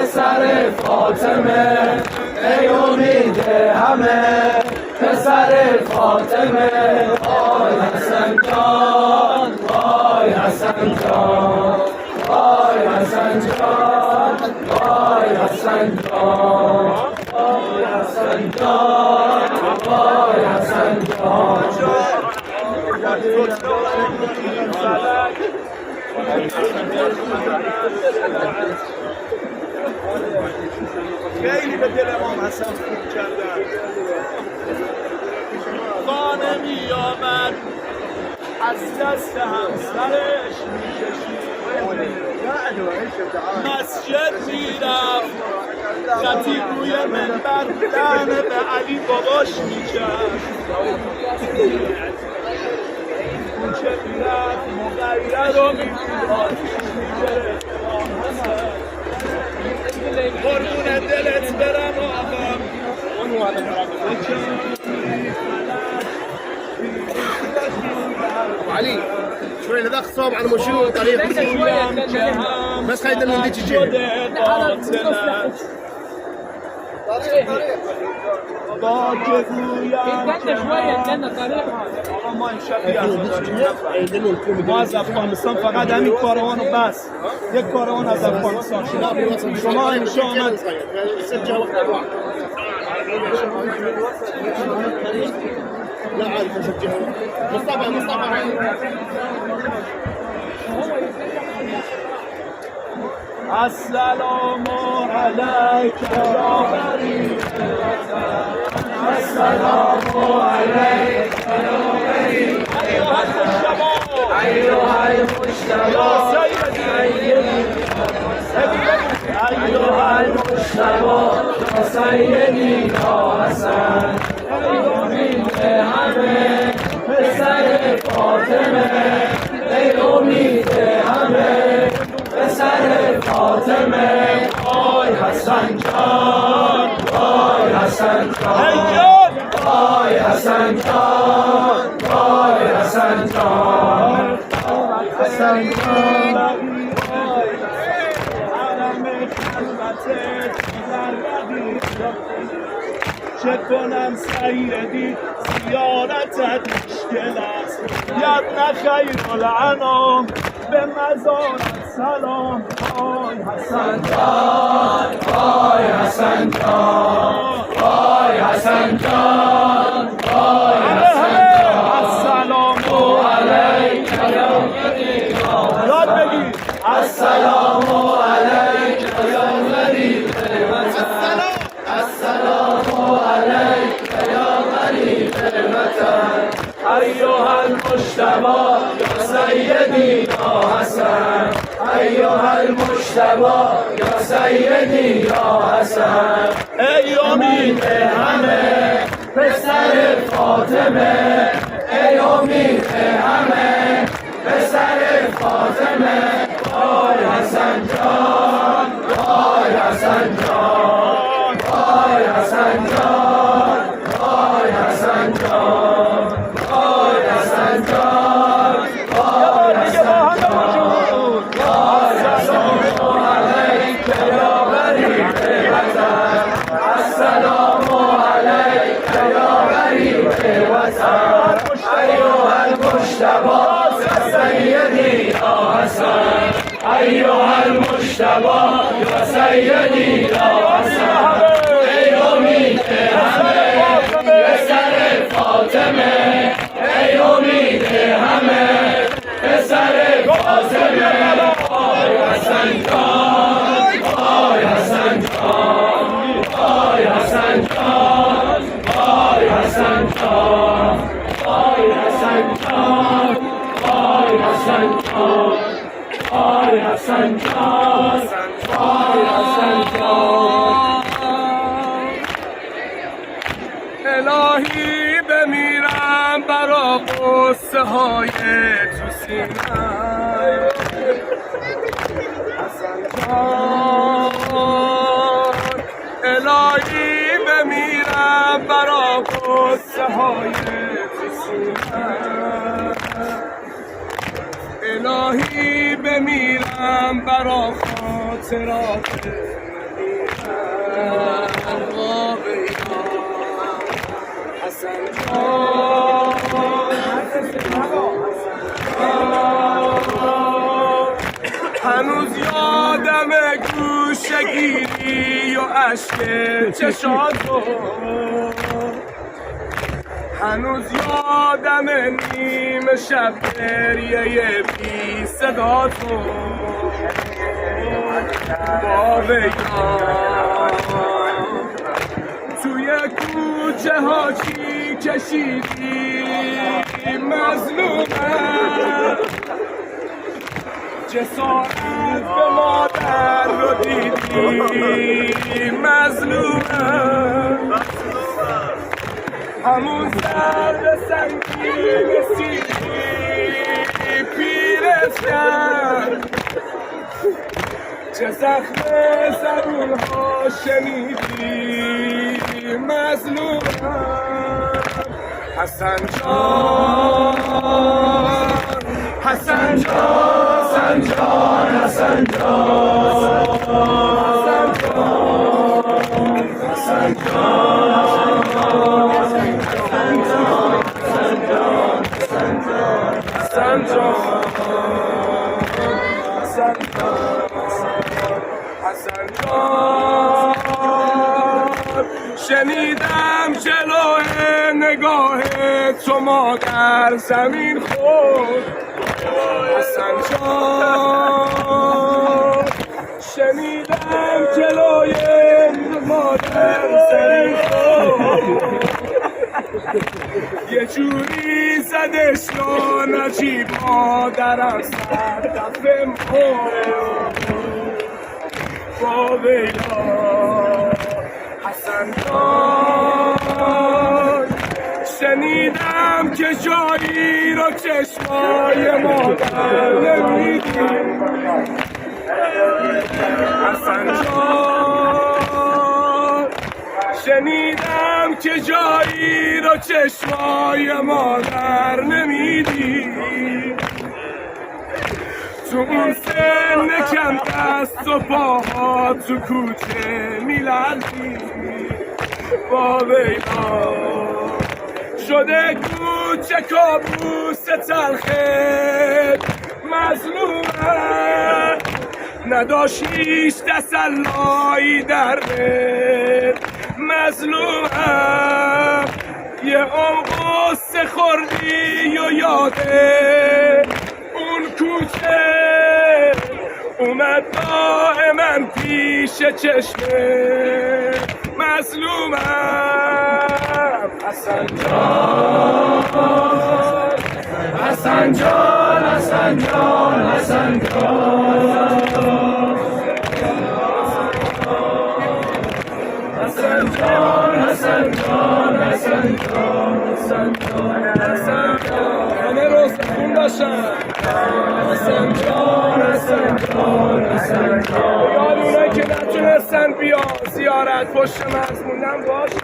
پسر فاطمه ای امید همه پسر فاطمه وای حسن جان وای حسن جان وای حسن جان وای حسن جان وای حسن جان وای حسن جان خیلی به دل امام حسن خوب کردن. خانه می آمد از دست همسرش میکشید، مسجد میرفت خطیب روی منبر لعنه به علی باباش میکرد، کوچه میرفت مغیر رو میگرفت. قربون دلت برم آقام علي شوي ندخ صوب على المشروع طريق بس خلي دلنا نديك جهه با که گویم ما ما از افغانستان فقط همین کاروان رو بس یک کاروان از افغانستان شد. شما اینجا آمد لا عارف اشجعه مصطفى السلام علیک یا غریب الوطن، السلام علیک یا غریب ایها المجتبی یا سیدی ایها المجتبی یا سیدی یا حسن ای امید همه پسر فاطمه ای امید همه پسر فاطمه وای حسن جان وای حسن جان وای حسن جان وای حسن جان حسن جان چه کنم سیدی زیارتت مشکل است یاد نخیر الانام به مزارت سلام وای حسن جان وای حسن جان وای حسن جان وای حسن جان السلام علیک یا غریب یاد بگید السلام علیک یا غریب الوطن السلام علیک یا غریب الوطن ایها المجتبی یا سیدی یا حسن ایها المجتبی یا سیدی یا حسن ای امید همه پسر فاطمه ای امید همه پسر فاطمه وای حسن جان وای حسن جان وای حسن مجتبا یا سیدی یا حسن ای امید همه پسر فاطمه ای امید همه پسر فاطمه آی حسن جان آی حسن جان آی حسن جان آی حسن جان آی حسن جان آی حسن جان آی حسن جان آی حسن جان الهی بمیرم برا قصه های تو سینه حسن جان الهی بمیرم برا قصه های تو سینه الهی بمیرم برا خاطرات حسن جان هنوز یادم گوشه‌گیری و اشک چشاتو هنوز یادم نیمه شب گریه بی صدا تو با ویان توی کوچه ها چی کشیدی مظلومم جسارت به مادر رو دیدی مظلومم همون سرد سنگین سیدی پیرت کرد چه زخم زبون ها شنیدی مظلومم حسن جان حسن جان حسن جان حسن جان حسن جان حسن حسن جان شنیدم جلوه نگاه تو مادر زمین خورد حسن جان شنیدم جلوی مادر زمین خورد یه جوری زدش نجیب مادرم سر دفعه خورد با ویلا حسن جان شنیدم که جایی رو چشمای مادر نمیدیم حسن جان شنیدم که جایی رو چشمای مادر نمیدیم تو اون سن کم دست و پاها تو کوچه میلردی با ویلا شده کوچه کابوس تلخه مظلومه نداشت هیچ تسلایی در مظلومه یه عمر قصه خوردی و یاده اون کوچه اومد دائما پیش چشمه مظلومم حسن جان حسن جان حسن جان حسن جان حسن جان حسن جان حسن جان حسن جان حسن جان همه روزتون باشن حسن جان حسن جان حسن جان یاد اونایی که نتونستن بیان زیارت پشت مرز موندن باشن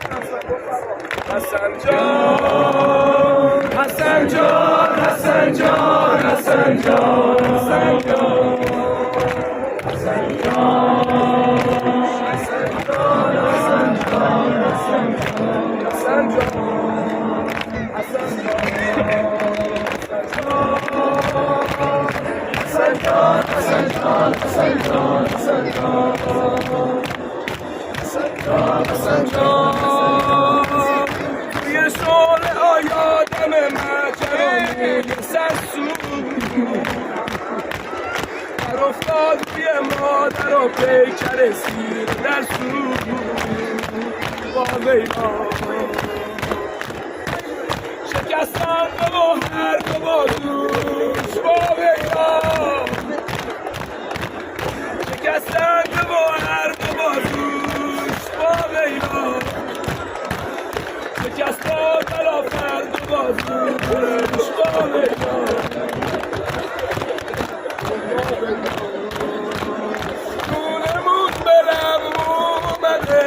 حسن جان حسن جان حسن جان حسن جان حسن جان حسن جان حسن جان حسن جان حسن جان حسن جان حسن جان حسن جان توی شعله های آدم مجرمی سرسو در افتاد روی مادر و پیکر سیر در سو با ویلا شکستن و هر دو با دوش با ویلا شکستن و هر دو با دوش با ویلا شکستن بلا فرد و با دوش با ویلا دونمون برم اومده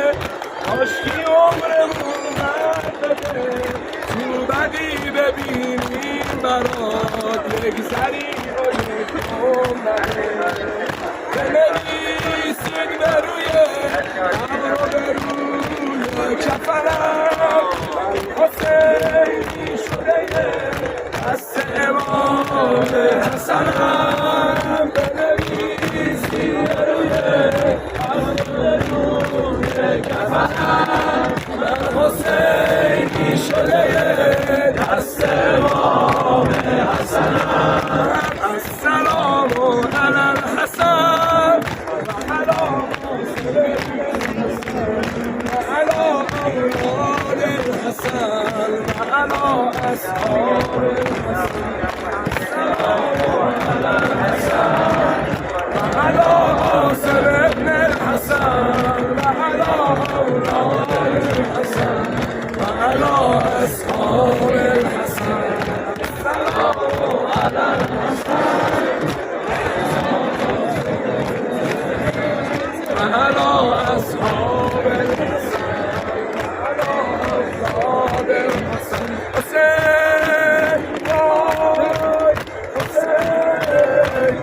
عاشقی عمرمون بده تو بدی ببینیم برات یک زری و یک عمره بنویسید به روی ابرو به روی کفنم حسینی شده دست امام حسنم بنویسید به روی ابرو به روی کفنم من حسینی شده دست امام حسنم السلام علی الحسن و علی اولاد الحسن و علی اصحاب الحسن السلام علی الحسن و علی قاسم ابن الحسن و علی اولاد الحسن و علی اصحاب الحسن السلام علی الحسن على أصحاب الحسن على أصحاب الحسن حسين باي حسين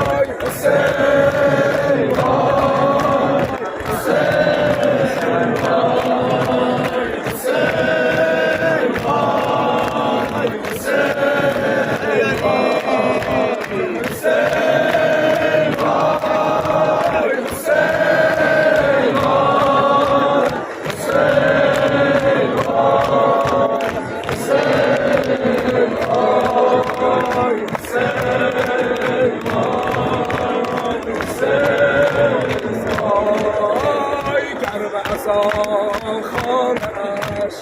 باي حسين باي حسين باي حسين باي حسين باي خانه‌اش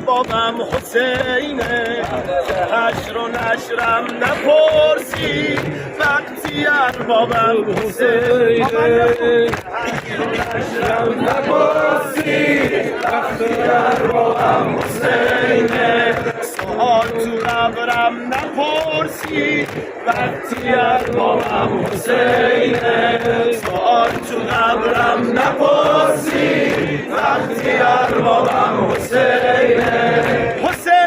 بابم حسینه که حشر و نشرم نپرسی وقتی اربابم حسینه نشرم نپرسی وقتی اربابم حسینه سوال تو قبرم نپرسی وقتی اربابم حسینه سوال تو قبرم نپرسی وقتی اربابم حسینه حسین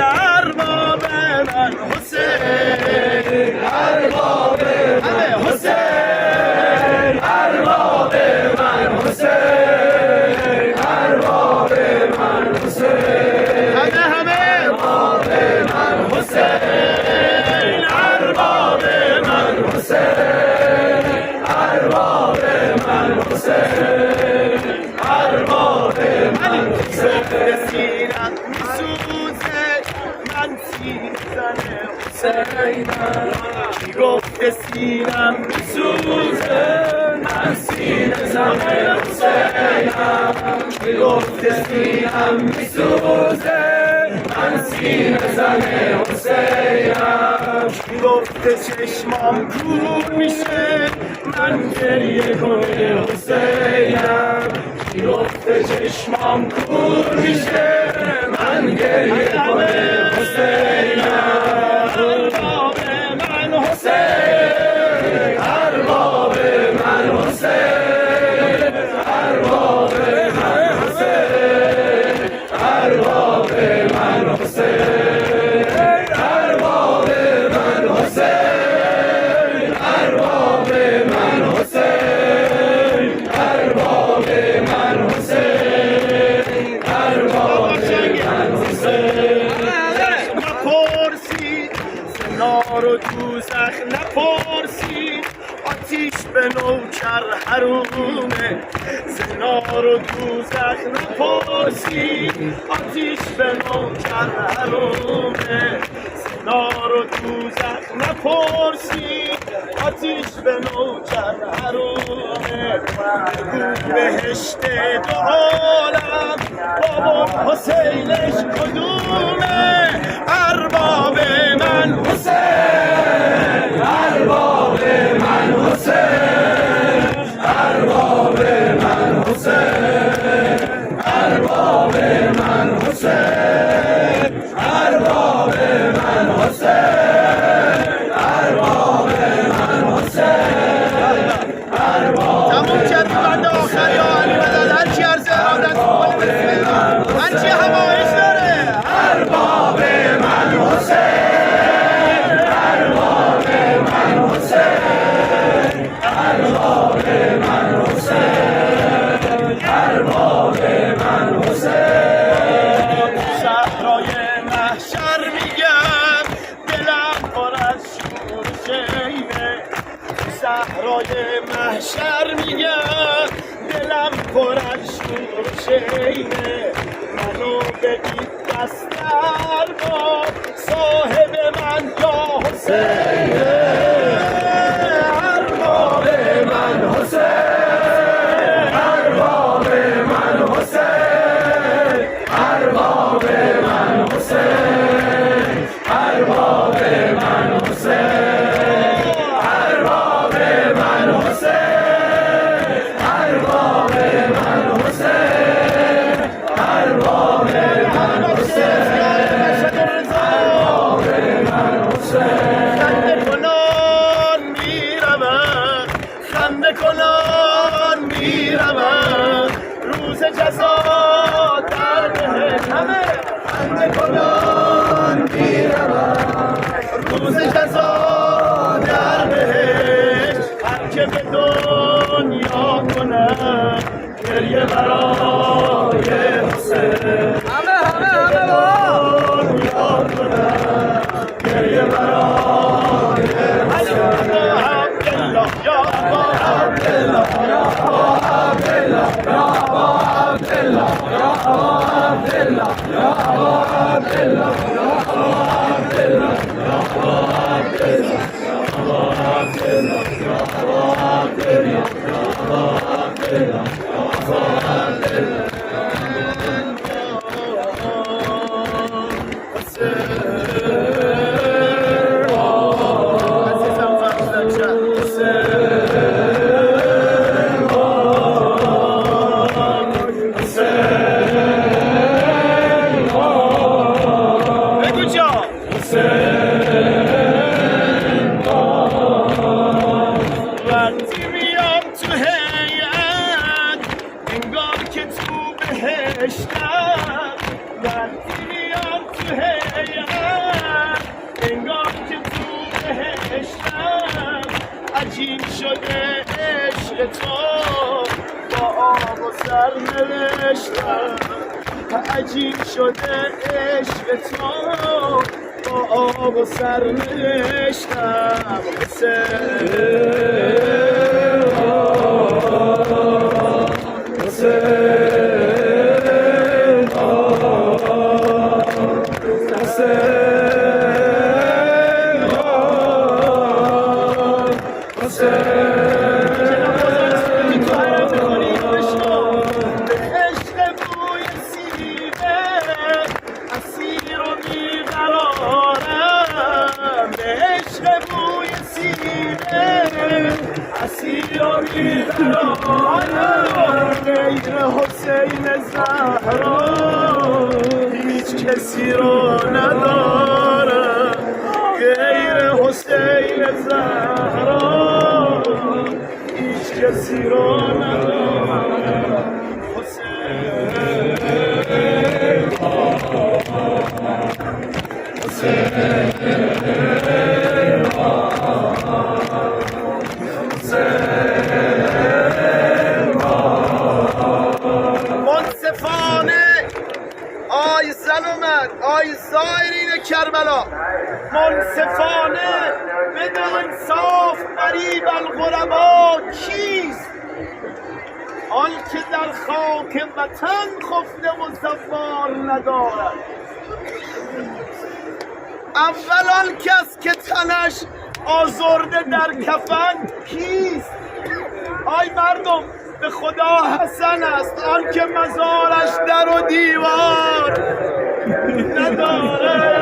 ارباب من حسین ارباب من حسین ارباب من حسین ارباب من حسین همه ارباب من حسین ارباب من حسین ارباب من حسین ارباب من حسین سیرت میسوزه من سیزن حسینم کی گفته سینم میسوزه میگفته سینم میسوزه من سینه زن حسینم میگفته چشمام کور میشه من گریه کنه حسینم میگفته چشمام کور میشه من گریه کنه حسینم ارباب من حسین ارباب من حسین ارباب من حسین ارباب من حسین ارباب من حسین ارباب من حسین ارباب من حسین ارباب من حسین نپرسی زنار و دوزخ نپرسی آتیش به نوکر حرومه زنار و دوزخ نپرسی آتیش به نوکر حرومه زنار و دوزخ نپرسی آتیش به نوکر حرومه بگو بهشت دو عالم بابا حسینش کدومه ارباب من حسین ارباب من حسین ارباب من حسین ارباب من حسین ارباب من حسین ارباب من حسین ارباب تموم کرد بنده آخر یا علی مدد هرچی عرض ارادت کنه هرچی همایش داره ارباب من حسین ارباب من حسین ارباب من حسین ارباب من حسین صحرای محشر میگم دلم پر از شور شیده صحرای محشر میگم دلم پر از شور شیده منو بگید دستر با صاحب من یا حسین ارباب من حسین ارباب من حسین ارباب من حسین ارباب من حسین ارباب من حسین ارباب من حسین ارباب من حسین خنده کنان میروم خنده کنان میروم روز جزا در بهشت همه خنده کنان میروم روز جزا در بهشت هر که به دنیا کنم گریه برای حسین همه دنیا کنم گریه برای حسین عبدالله یا ابا عبدالله یا ابا عبدالله یا ابا عبدالله یا ابا عبدالله یا ابا عبدالله یا ابا عبدالله یا ابا عبدالله یا ابا عبدالله یا ابا عبدالله یا ابا عبدالله یا ابا عبدالله وقتی میام تو هیئت انگار که تو بهشتم وقتی میام تو هیئت انگار که تو بهشتم عجیب شده عشق تو با آب و سر نوشتم عجیب شده عشق تو با آب و سر نوشتم غیر حسین زهرا هیچ کسی رو نداره غیر حسین زهرا هیچ کسی رو نداره منصفانه آی زن و مرد آی زائرین کربلا منصفانه بده انصاف قریب الغربا کیست آن که در خاک وطن خفته و زوار ندارد اول آن کس که تنش آزرده در کفن کیست آی مردم به خدا حسن است آن که مزارش در و دیوار نداره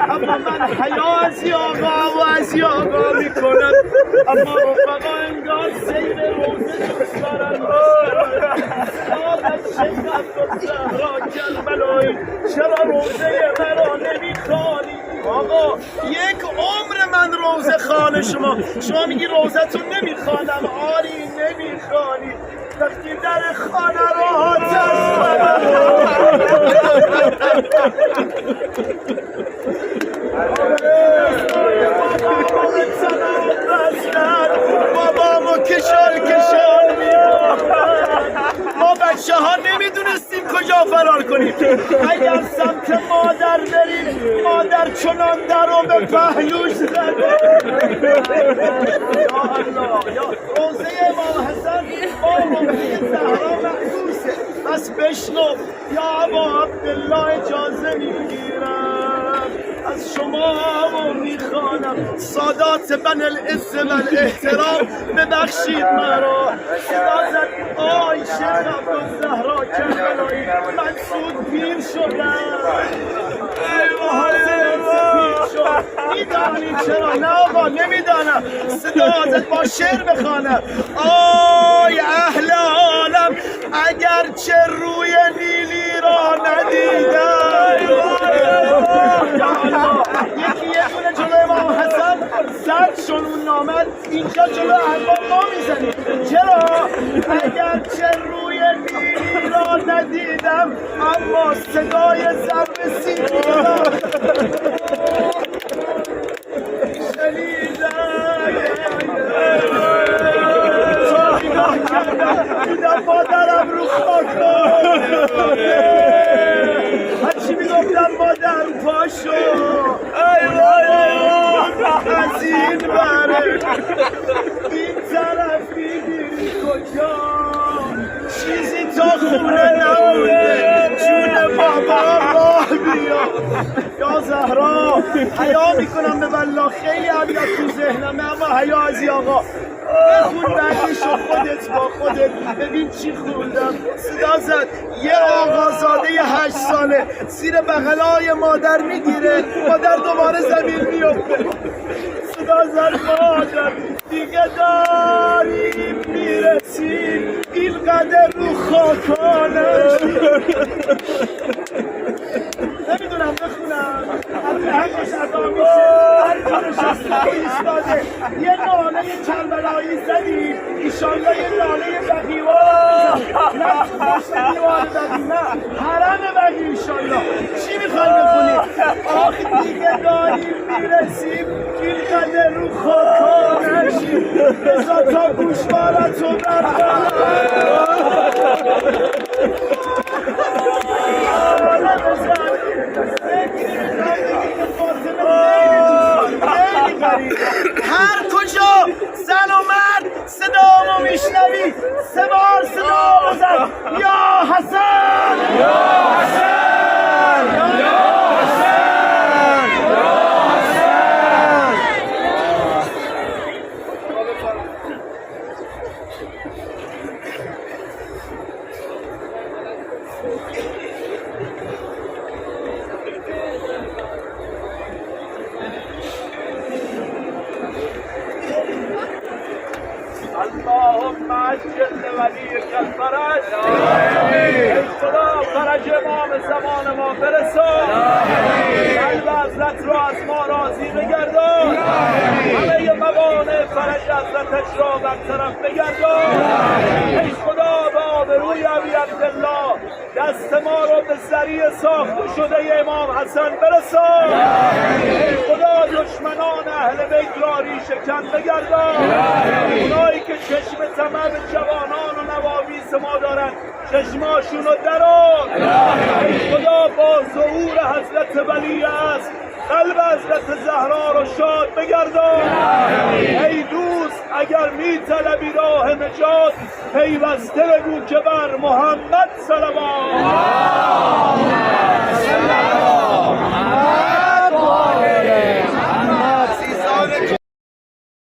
اما من حیا از یاغا و از یاغا میکنم اما رفقا انگار سیر روزه دارن آدم شیخ عبدالزهرا کربلایی چرا روزه مرا نمیخوانی آقا یک عمر من روزه خانه شما میگی روزتون نمیخوانم آری نمیخوانی وقتی در خانه رو آتش بابامو کشال ما بچه ها نمیدونستیم کجا فرار کنیم اگر سمت مادر بریم مادر چنان در رو به پهلوش زده یا الله یا روزه امام حسن با روزه زهرا محسوسه بس بشنو یا ابا عبدالله اجازه میگیرم از شما و میخوانم سادات بن العز و الاحترام ببخشید مرا صدا زد آی شیخ عبدالزهرا کربلایی منصود پیر شدم میدانی چرا نه آقا نمیدانم صدا زد با شعر بخوانم آی اهل عالم اگرچه روی نیلی را ندیدم یکی یه دونه جلو امام حسن زد شنون نامد اینجا جلو ارباب ما میزنیم چرا؟ اگرچه روی نیلی را ندیدم اما صدای ضرب سینی را دیدم مادرم رو خاک هرچی میگفتم مادر پاشو از این بره این طرف میگیری کجا چیزی تا خونه نمونده جون بابا راه بیا یا زهرا حیا میکنم به والله خیلی عمیق تو ذهنمه اما حیا از آقا بخون بعدیشو خودت با خودت ببین چی خوندم صدا زد یه آقازاده 8 ساله زیر بغلای مادر میگیره مادر دوباره زمین میفته صدا زد مادر دیگه داریم میرسیم این قدر رو خاکانش نمیدونم بخونم همش ادا میشه هر کارش ایستاده یه ناله کربلایی زدیم ایشالله یه ناله بقیوان نه تو پشت دیوار بقی نه حرم بقی ایشالله چی میخوایم بخونیم آخ دیگه داریم میرسیم این قدر رو خاکانشیم بزا تا گوشوارتو بردارم هر کجا زن و مرد صدامو میشنوی 3 بار صدا بزن یا حسن یا حسن یا حسن یا حسن اللهم عجل لولیک الفرج. ای خدا فرج امام زمان ما برسان. قلب حضرت را از ما راضی بگردان. همه موانع فرج حضرتش را برطرف بگردان. ای خدا به آبروی ابی عبدالله دست ما را به ذریعه ساخته شده امام حسن برسان. ای خدا دشمنان اهل بیت را ریشه کن بگردان. اونایی که چشم طمع به جوانان و نوامیس ما دارن چشماشون رو دران. ای خدا با ظهور حضرت ولی است قلب حضرت زهرا رو شاد بگردان. ای دوست اگر می طلبی راه نجات پیوسته بگو که بر محمد صلوات.